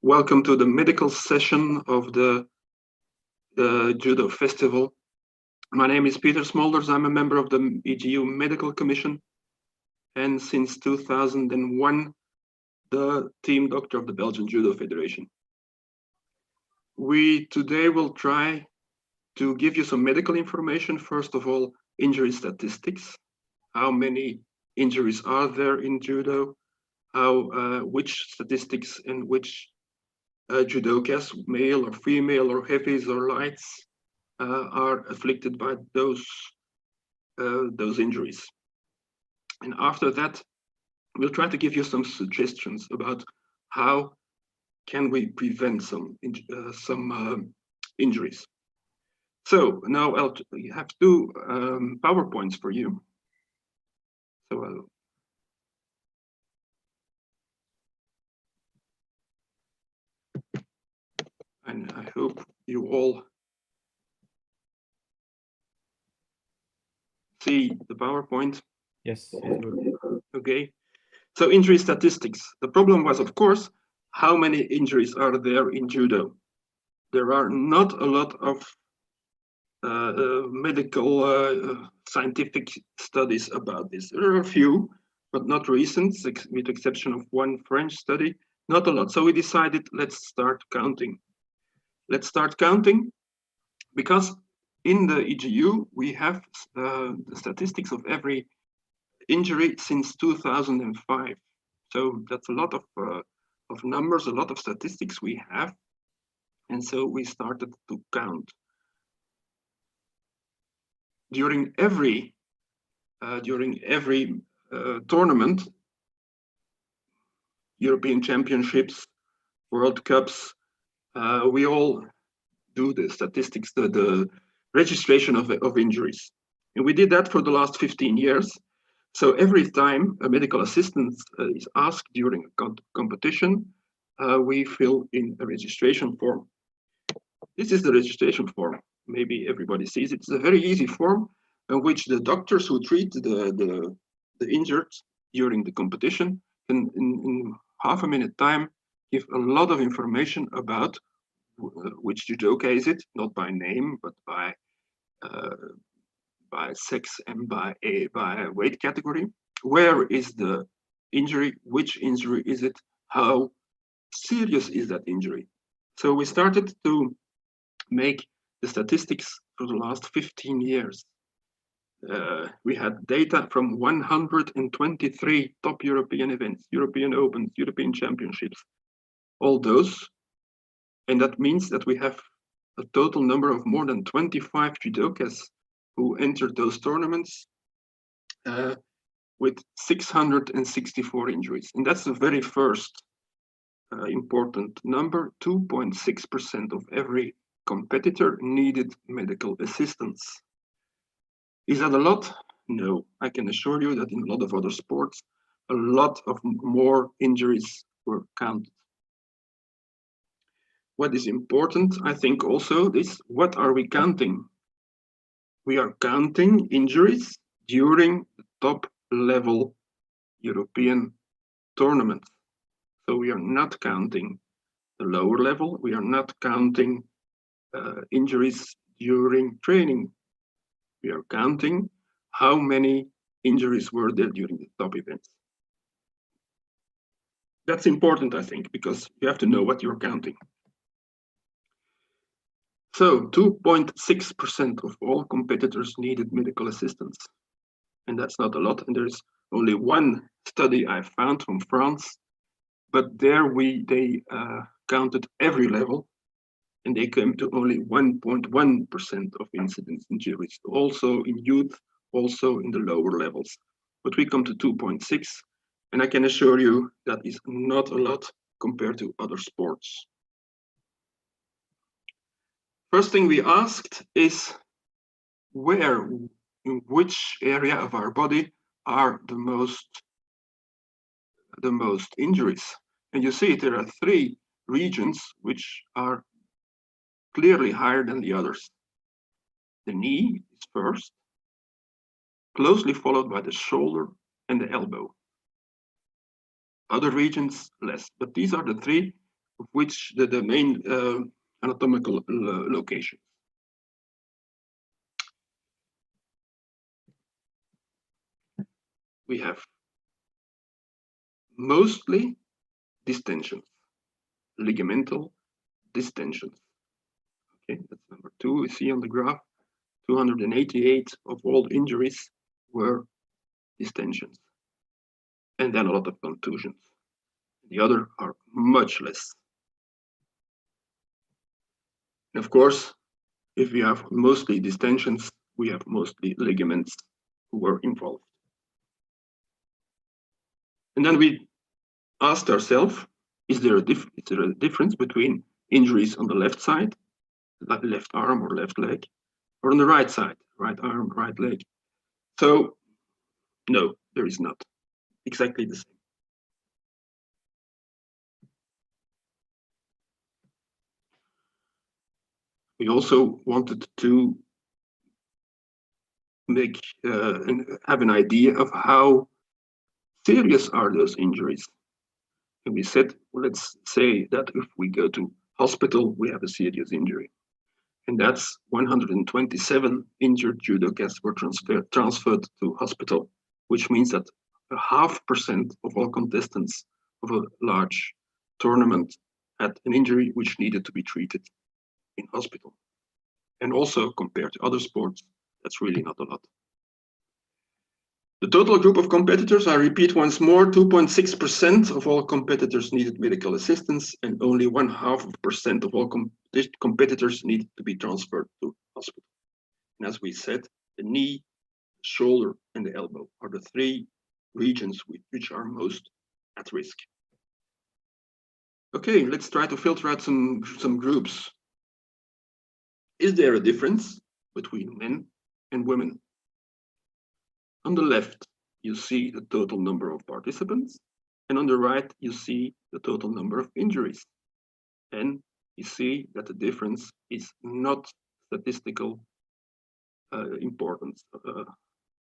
Welcome to the medical session of the Judo Festival. My name is Peter Smolders. I'm a member of the EJU Medical Commission, and since 2001, the team doctor of the Belgian Judo Federation. We today will try to give you some medical information. First of all, injury statistics. How many injuries are there in judo? Which statistics and which judokas, male or female or heavies or lights, are afflicted by those injuries. And after that, we'll try to give you some suggestions about how can we prevent some injuries. So now I'll have two PowerPoints for you. So and I hope you all see the PowerPoint. Yes, it's good. Okay. So injury statistics. The problem was, of course, how many injuries are there in judo? There are not a lot of medical scientific studies about this. There are a few, but not recent, with the exception of one French study, not a lot. So we decided, let's start counting. Let's start counting because in the EJU, we have the statistics of every injury since 2005. So that's a lot of numbers, a lot of statistics we have. And so we started to count. During every tournament, European Championships, World Cups, we all do the statistics, the registration of injuries. And we did that for the last 15 years. So every time a medical assistant is asked during a competition, we fill in a registration form. This is the registration form. Maybe everybody sees it. It's a very easy form in which the doctors who treat the injured during the competition can, in half a minute time, give a lot of information about which judoka is it, not by name, but by sex and by weight category. Where is the injury? Which injury is it? How serious is that injury? So we started to make the statistics for the last 15 years. We had data from 123 top European events, European Opens, European Championships, all those. And that means that we have a total number of more than 25 judokas who entered those tournaments with 664 injuries. And that's the very first important number. 2.6% of every competitor needed medical assistance. Is that a lot? No, I can assure you that in a lot of other sports, a lot of more injuries were counted. What is important, I think also, is what are we counting? We are counting injuries during the top level European tournament. So we are not counting the lower level. We are not counting injuries during training. We are counting how many injuries were there during the top events. That's important, I think, because you have to know what you're counting. So 2.6% of all competitors needed medical assistance. And that's not a lot. And there's only one study I found from France, but there they counted every level, and they came to only 1.1% of incidents injuries, also in youth, also in the lower levels. But we come to 2.6, and I can assure you that is not a lot compared to other sports. First thing we asked is in which area of our body are the most injuries. And you see there are 3 regions which are clearly higher than the others. The knee is first, closely followed by the shoulder and the elbow. Other regions less, but these are the 3 of which the main anatomical location. We have mostly distensions, ligamental distensions. Okay, that's number 2 we see on the graph. 288 of all injuries were distensions, and then a lot of contusions. The other are much less. And of course, if we have mostly distensions, we have mostly ligaments who were involved. And then we asked ourselves, is there a difference between injuries on the left side, left arm or left leg, or on the right side, right arm, right leg? So no, there is not. Exactly the same. We also wanted to make have an idea of how serious are those injuries. And we said, well, let's say that if we go to hospital, we have a serious injury. And that's 127 injured judokas were transferred to hospital, which means that 0.5% of all contestants of a large tournament had an injury which needed to be treated in hospital. And also compared to other sports, that's really not a lot. The total group of competitors, I repeat once more, 2.6% of all competitors needed medical assistance, and only 0.5% of all competitors needed to be transferred to hospital. And as we said, the knee, the shoulder, and the elbow are the 3 regions which are most at risk. Okay, let's try to filter out some groups. Is there a difference between men and women? On the left, you see the total number of participants, and on the right, you see the total number of injuries. And you see that the difference is not statistical importance.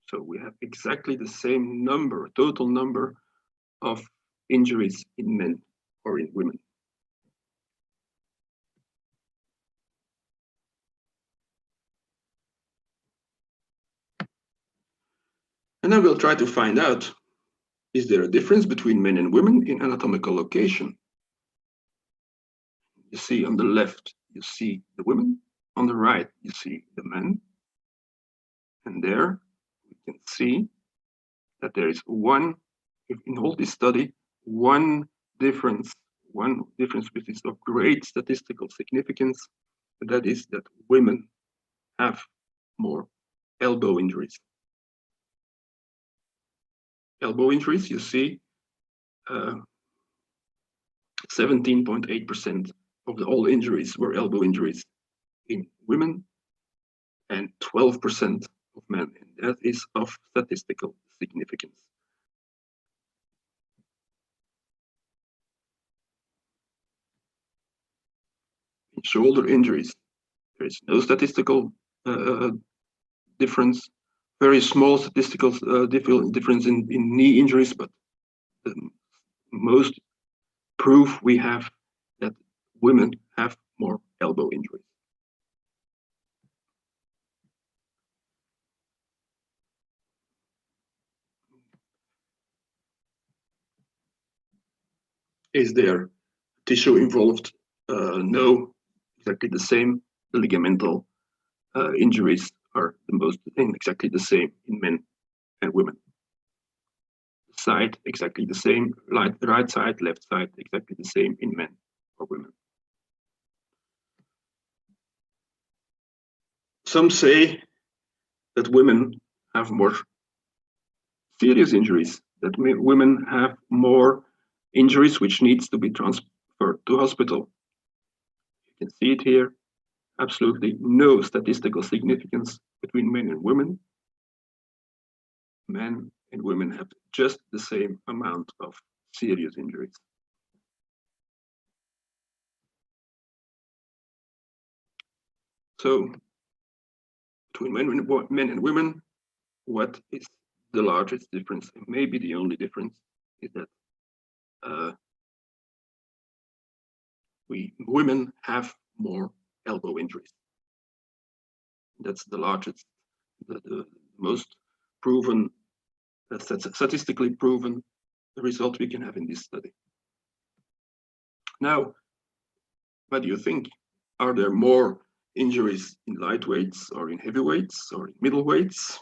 So we have exactly the same number, total number of injuries in men or in women. And then we'll try to find out, is there a difference between men and women in anatomical location? You see on the left, you see the women. On the right, you see the men. And there we can see that there is in all this study, one difference which is of great statistical significance, and that is that women have more elbow injuries. Elbow injuries, you see, 17.8% of all injuries were elbow injuries in women, and 12% of men, and that is of statistical significance. In shoulder injuries, there is no statistical difference, very small statistical difference in knee injuries, but the most proof we have that women have more elbow injuries. Is there tissue involved? No, exactly the same. The ligamental injuries are exactly the same in men and women. Side, exactly the same. Right side, left side, exactly the same in men or women. Some say that women have more serious injuries, that women have more injuries which needs to be transferred to hospital. You can see it here. Absolutely no statistical significance between men and women. Men and women have just the same amount of serious injuries. So between men and women, what is the largest difference? And maybe the only difference is that women have more elbow injuries. That's the largest, the most proven, statistically proven result we can have in this study. Now, what do you think? Are there more injuries in lightweights or in heavyweights or in middleweights?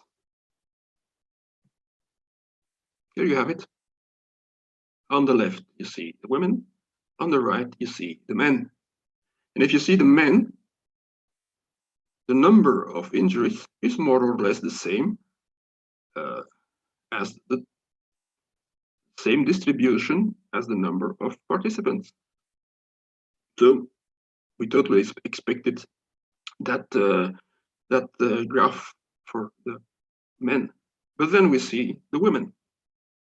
Here you have it. On the left, you see the women. On the right, you see the men. And if you see the men, the number of injuries is more or less the same as the same distribution as the number of participants. So we totally expected that graph for the men. But then we see the women.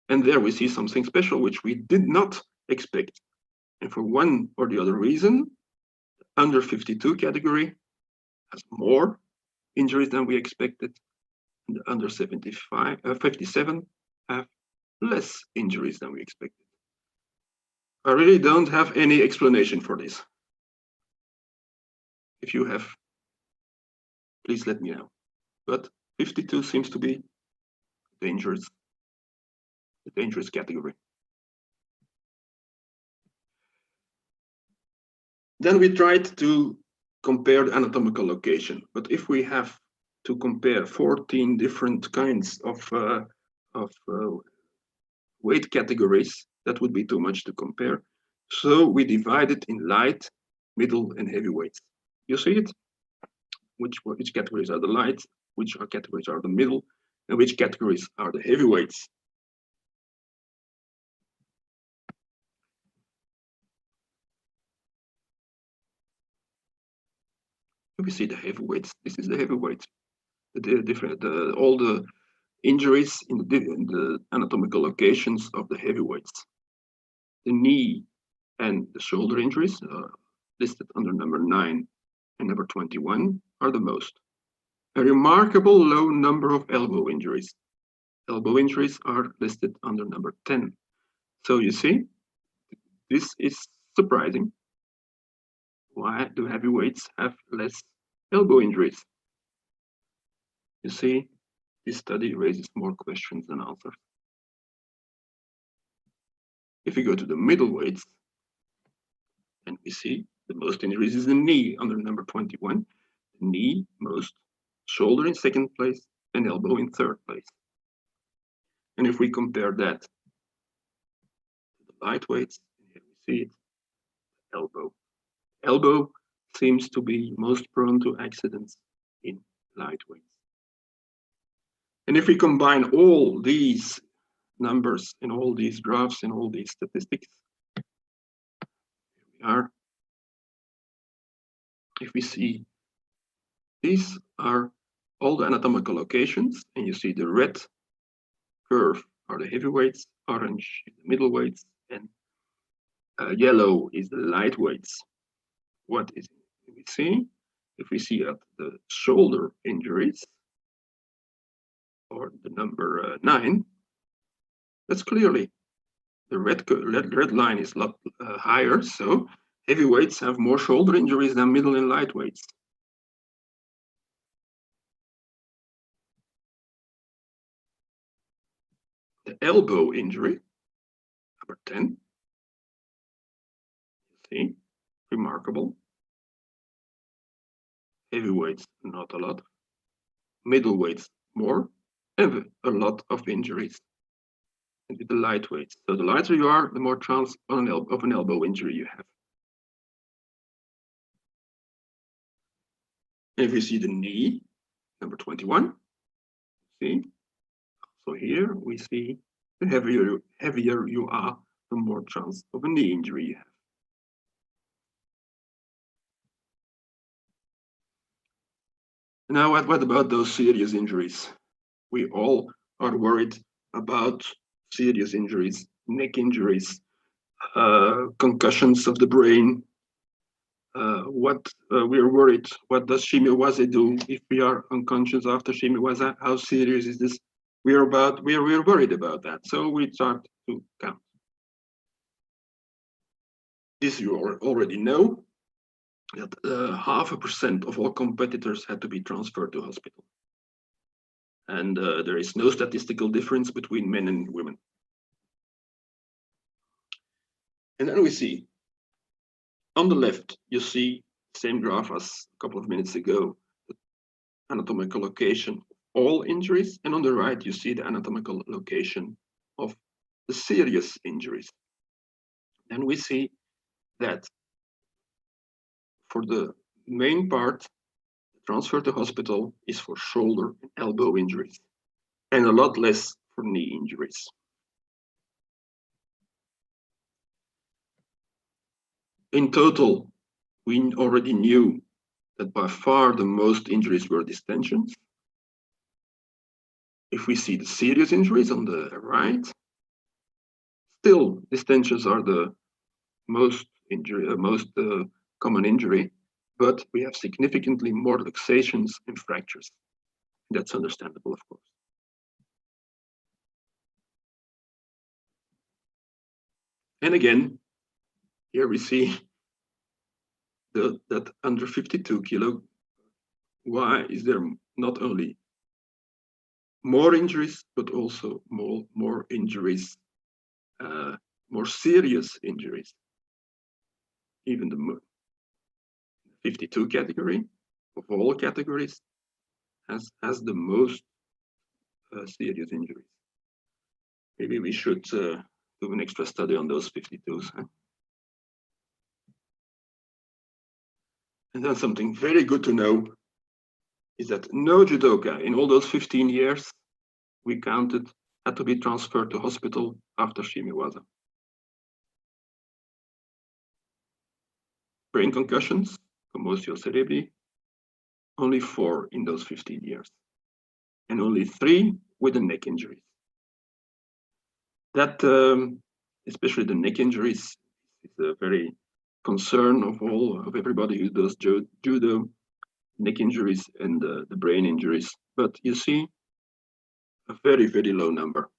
And there we see something special, which we did not expect. And for one or the other reason, the under 52 category has more injuries than we expected. And the under 57 have less injuries than we expected. I really don't have any explanation for this. If you have, please let me know. But 52 seems to be dangerous. The dangerous category. Then we tried to compare the anatomical location, but if we have to compare 14 different kinds of weight categories, that would be too much to compare. So we divided in light, middle, and heavy weights. You see it? Which categories are the light, which categories are the middle, and which categories are the heavyweights. We see the heavyweights. This is the heavyweight. All the injuries in the anatomical locations of the heavyweights. The knee and the shoulder injuries listed under number 9 and number 21 are the most. A remarkable low number of elbow injuries. Elbow injuries are listed under number 10. So you see, this is surprising. Why do heavyweights have less elbow injuries? You see, this study raises more questions than answers. If we go to the middleweights, and we see the most injuries is the knee under number 21, the knee most, shoulder in second place, and elbow in third place. And if we compare that to the lightweights, here we see it, elbow. Elbow seems to be most prone to accidents in lightweights. And if we combine all these numbers and all these graphs and all these statistics, here we are. If we see these are all the anatomical locations, and you see the red curve are the heavyweights, orange is the middleweights, and yellow is the lightweights. What is we see? If we see at the shoulder injuries, or the number 9, that's clearly the red line is a lot higher, so heavyweights have more shoulder injuries than middle and lightweights. The elbow injury, number 10, see, remarkable. Heavyweights, not a lot. Middleweights, more, and a lot of injuries. And with the lightweights, so the lighter you are, the more chance of an elbow injury you have. And if we see the knee, number 21, see, so here we see the heavier you are, the more chance of a knee injury you have. Now, what about those serious injuries? We all are worried about serious injuries, neck injuries, concussions of the brain. We are worried, what does shimiwaze do if we are unconscious after shimiwaze? How serious is this? We are worried about that. So we start to count. This you already know, that 0.5% of all competitors had to be transferred to hospital. And there is no statistical difference between men and women. And then we see, on the left, you see same graph as a couple of minutes ago, the anatomical location of all injuries, and on the right, you see the anatomical location of the serious injuries. And we see that for the main part, the transfer to hospital is for shoulder and elbow injuries, and a lot less for knee injuries. In total, we already knew that by far the most injuries were distensions. If we see the serious injuries on the right, still distensions are the most common injury, but we have significantly more luxations and fractures. That's understandable, of course. And again, here we see that under 52 kilo, why is there not only more injuries, but also more injuries, more serious injuries? Even the 52 category of all categories has the most serious injuries. Maybe we should do an extra study on those 52s. Huh? And then something very good to know is that no judoka in all those 15 years we counted had to be transferred to hospital after Shimiwaza. Brain concussions, commotio cerebri, only 4 in those 15 years, and only 3 with the neck injuries. That, especially the neck injuries, is a very concern of everybody who does judo, neck injuries and the brain injuries. But you see a very, very low number.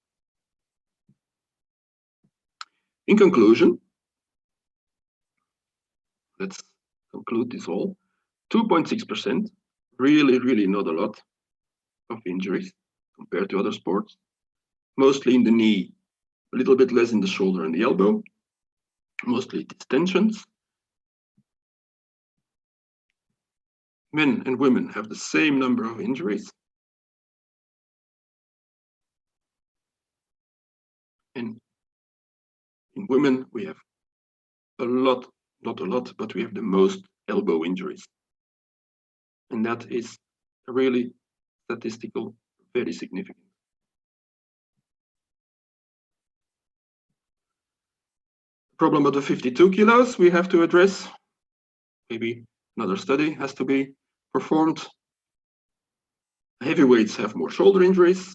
In conclusion, let's conclude this all. 2.6%, really, really not a lot of injuries compared to other sports. Mostly in the knee, a little bit less in the shoulder and the elbow, mostly distensions. Men and women have the same number of injuries. And in women, we have a lot, not a lot, but we have the most elbow injuries. And that is really statistical, very significant. The problem of the 52 kilos we have to address. Maybe another study has to be performed. Heavyweights have more shoulder injuries,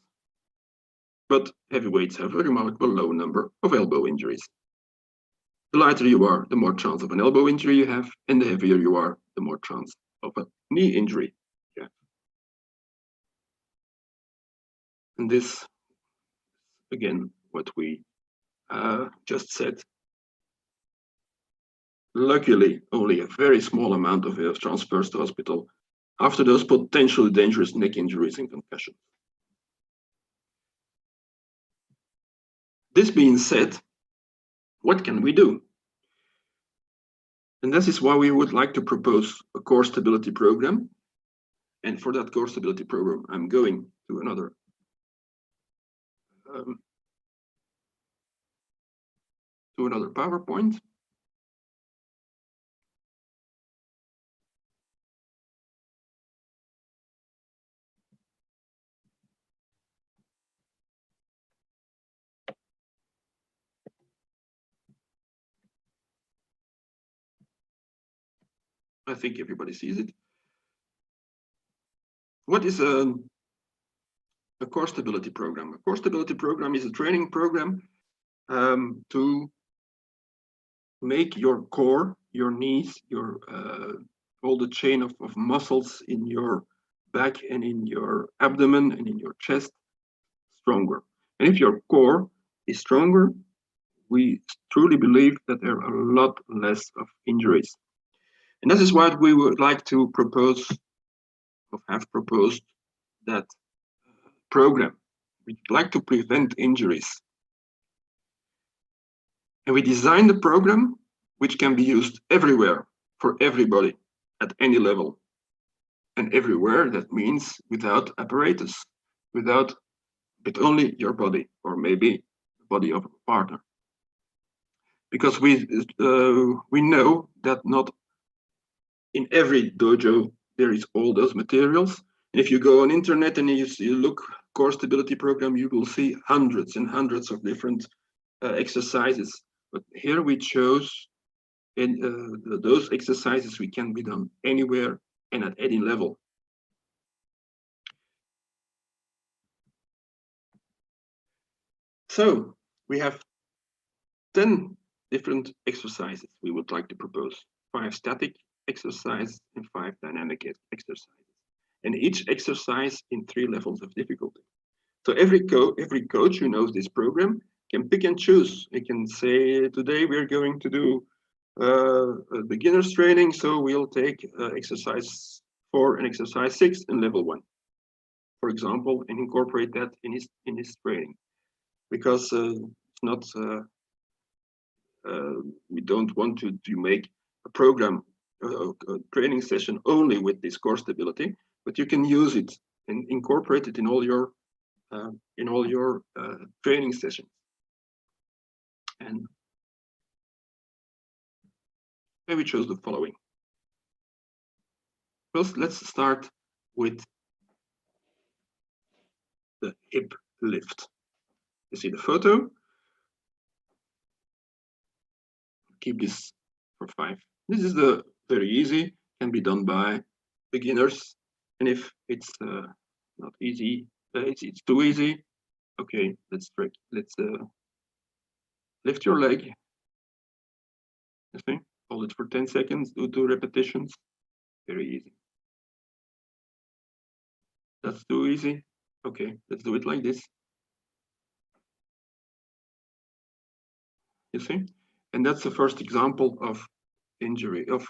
but heavyweights have a remarkable low number of elbow injuries. The lighter you are, the more chance of an elbow injury you have, and the heavier you are, the more chance of a knee injury you have. And this, again, what we just said. Luckily, only a very small amount of transfers to hospital after those potentially dangerous neck injuries and concussions. This being said, what can we do? And this is why we would like to propose a core stability program. And for that core stability program, I'm going to another PowerPoint. I think everybody sees it. What is a core stability program? A core stability program is a training program to make your core, your knees, your all the chain of muscles in your back and in your abdomen and in your chest stronger. And if your core is stronger, we truly believe that there are a lot less of injuries. And this is what we would like to propose, or have proposed, that program. We'd like to prevent injuries. And we designed a program which can be used everywhere for everybody at any level. And everywhere, that means without apparatus, but only your body, or maybe the body of a partner. Because we know that not in every dojo there is all those materials. If you go on internet and you look core stability program, you will see hundreds and hundreds of different exercises. But here we chose those exercises we can be done anywhere and at any level. So we have 10 different exercises we would like to propose. 5 static exercises and 5 dynamic exercises. And each exercise in 3 levels of difficulty. So every coach who knows this program can pick and choose. He can say, today we're going to do a beginner's training, so we'll take exercise 4 and exercise 6 in level 1, for example, and incorporate that in his training. Because it's not, we don't want to make a program, a training session only with this core stability, but you can use it and incorporate it in all your training sessions. And we chose the following. First, let's start with the hip lift. You see the photo. Keep this for 5. This is the very easy, can be done by beginners. And if it's not easy, it's too easy. Okay, let's lift your leg. You see? Hold it for 10 seconds, do 2 repetitions. Very easy. That's too easy. Okay, let's do it like this. You see? And that's the first example of injury, of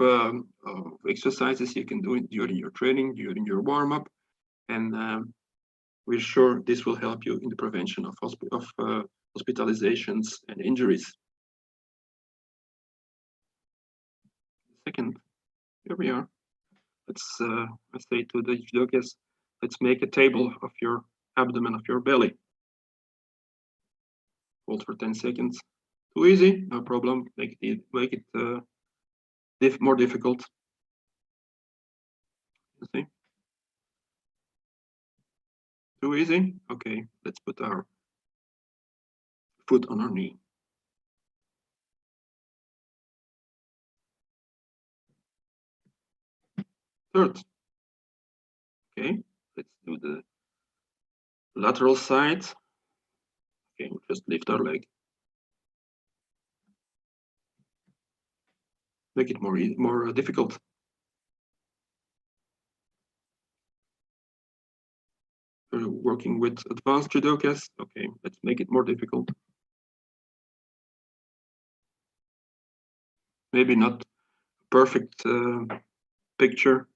exercises you can do it during your training, during your warm-up. And we're sure this will help you in the prevention of hospitalizations and injuries. Second, here we are. Let's say to the judokas, let's make a table of your abdomen, of your belly. Hold for 10 seconds. Too easy, no problem. Make it more difficult. You see? Too easy? Okay, let's put our foot on our knee. Third. Okay, let's do the lateral side. Okay, just lift our leg. Make it more difficult. We're working with advanced judokas. Okay, let's make it more difficult. Maybe not perfect picture.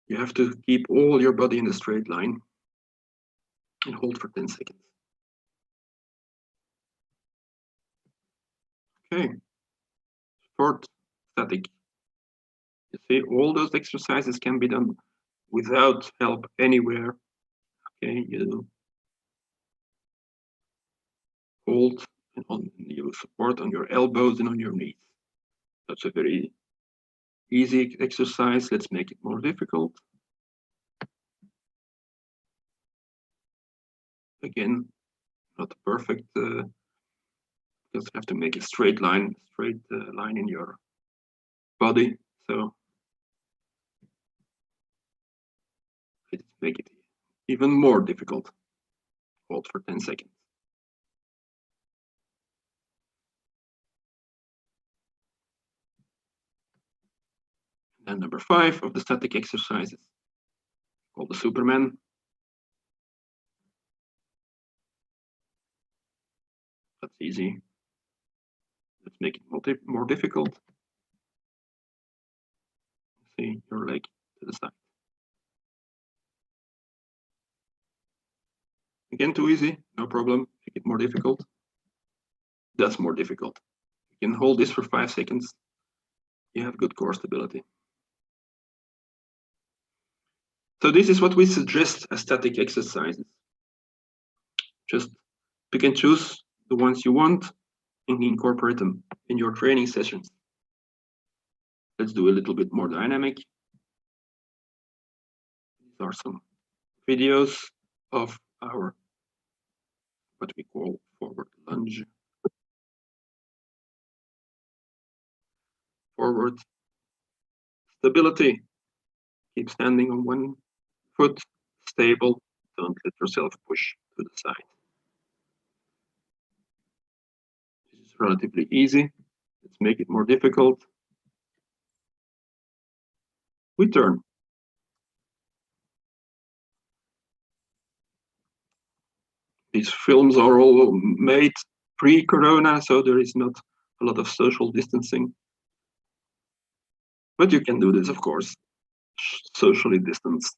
You have to keep all your body in a straight line and hold for 10 seconds. Okay, fourth, static. You see, all those exercises can be done without help anywhere. Okay, you hold and you support on your elbows and on your knees. That's a very easy exercise. Let's make it more difficult. Again, not perfect, because you have to make a straight line in your body. So let's make it even more difficult. Hold for 10 seconds. And number 5 of the static exercises, called the Superman. That's easy. Let's make it more difficult. See your leg to the side. Again, too easy, no problem. Make it more difficult. That's more difficult. You can hold this for 5 seconds. You have good core stability. So this is what we suggest as static exercises. Just pick and choose the ones you want and incorporate them in your training sessions. Let's do a little bit more dynamic. These are some videos of our what we call forward lunge. Forward stability. Keep standing on one foot, stable. Don't let yourself push to the side. This is relatively easy. Let's make it more difficult. We turn. These films are all made pre-corona, so there is not a lot of social distancing. But you can do this, of course, socially distanced.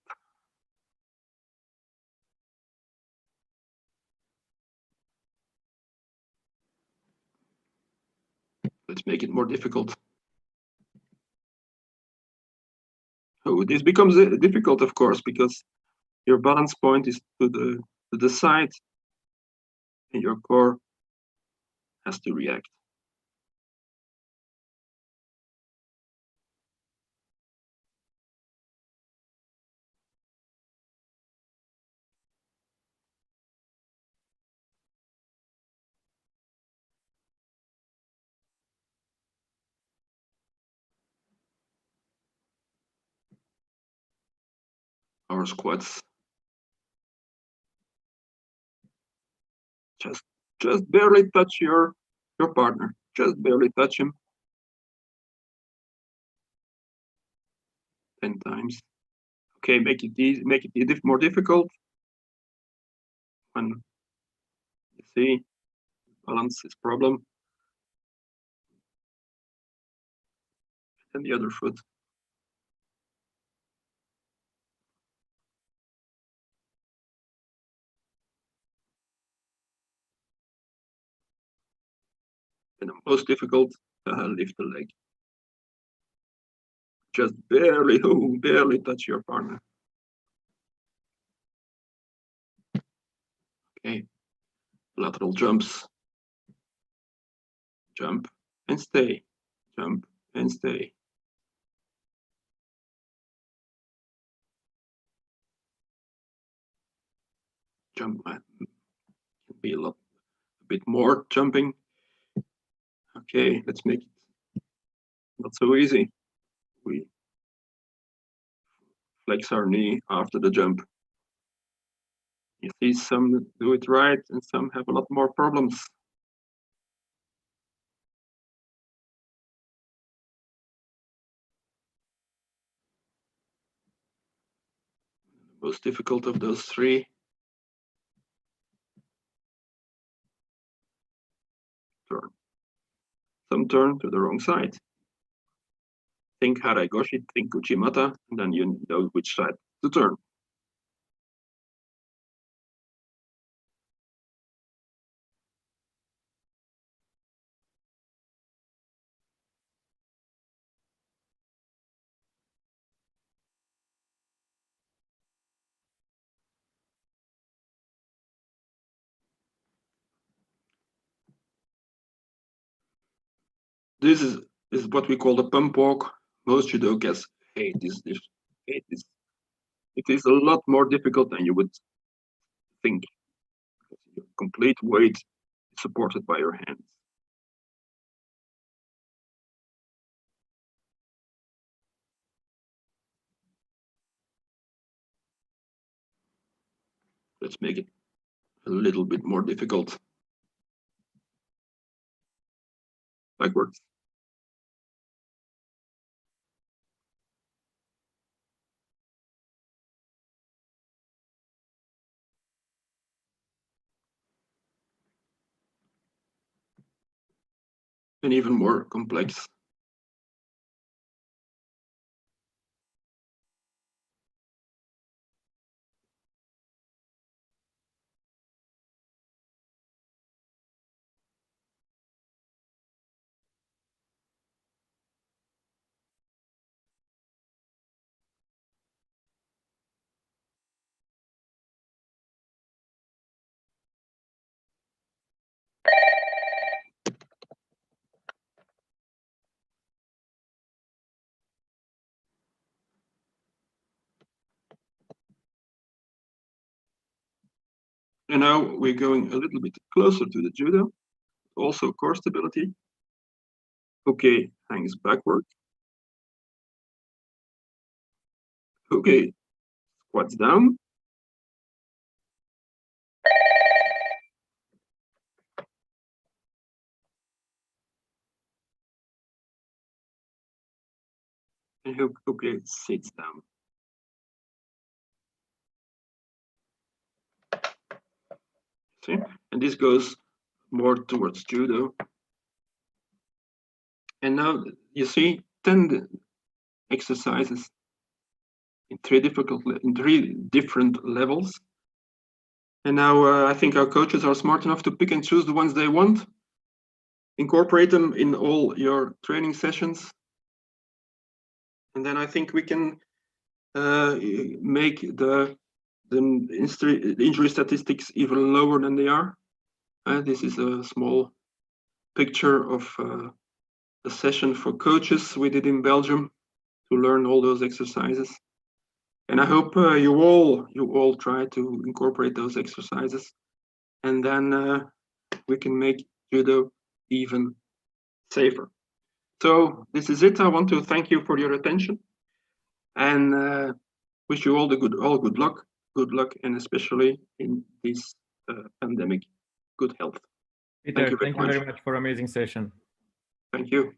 Let's make it more difficult. Oh, this becomes difficult, of course, because your balance point is to the side, and your core has to react. Our squats. Just barely touch your partner. Just barely touch him. 10 times. Okay, make it more difficult. When you see balance is problem. And the other foot. And the most difficult, lift the leg. Just barely touch your partner. Okay, lateral jumps. Jump and stay. Jump and stay. Jump can be a bit more jumping. Okay, let's make it not so easy. We flex our knee after the jump. You see some do it right and some have a lot more problems. The most difficult of those three. Turn. Some turn to the wrong side. Think Haraigoshi, think Uchimata, and then you know which side to turn. This is what we call the pump walk. Most judokas hate this. Hate this. It is a lot more difficult than you would think. Your complete weight is supported by your hands. Let's make it a little bit more difficult. Backwards. and even more complex. And now we're going a little bit closer to the judo, also core stability. Okay, hangs backward. Okay, squats down. And okay, sits down. See, and this goes more towards judo. And now you see 10 exercises in three different levels. And now I think our coaches are smart enough to pick and choose the ones they want, incorporate them in all your training sessions. And then I think we can make the injury statistics even lower than they are. This is a small picture of a session for coaches we did in Belgium to learn all those exercises. And I hope you all try to incorporate those exercises, and then we can make judo even safer. So this is it. I want to thank you for your attention, and wish you all good luck, and especially in this pandemic, good health. Peter, thank you very much for amazing session. Thank you.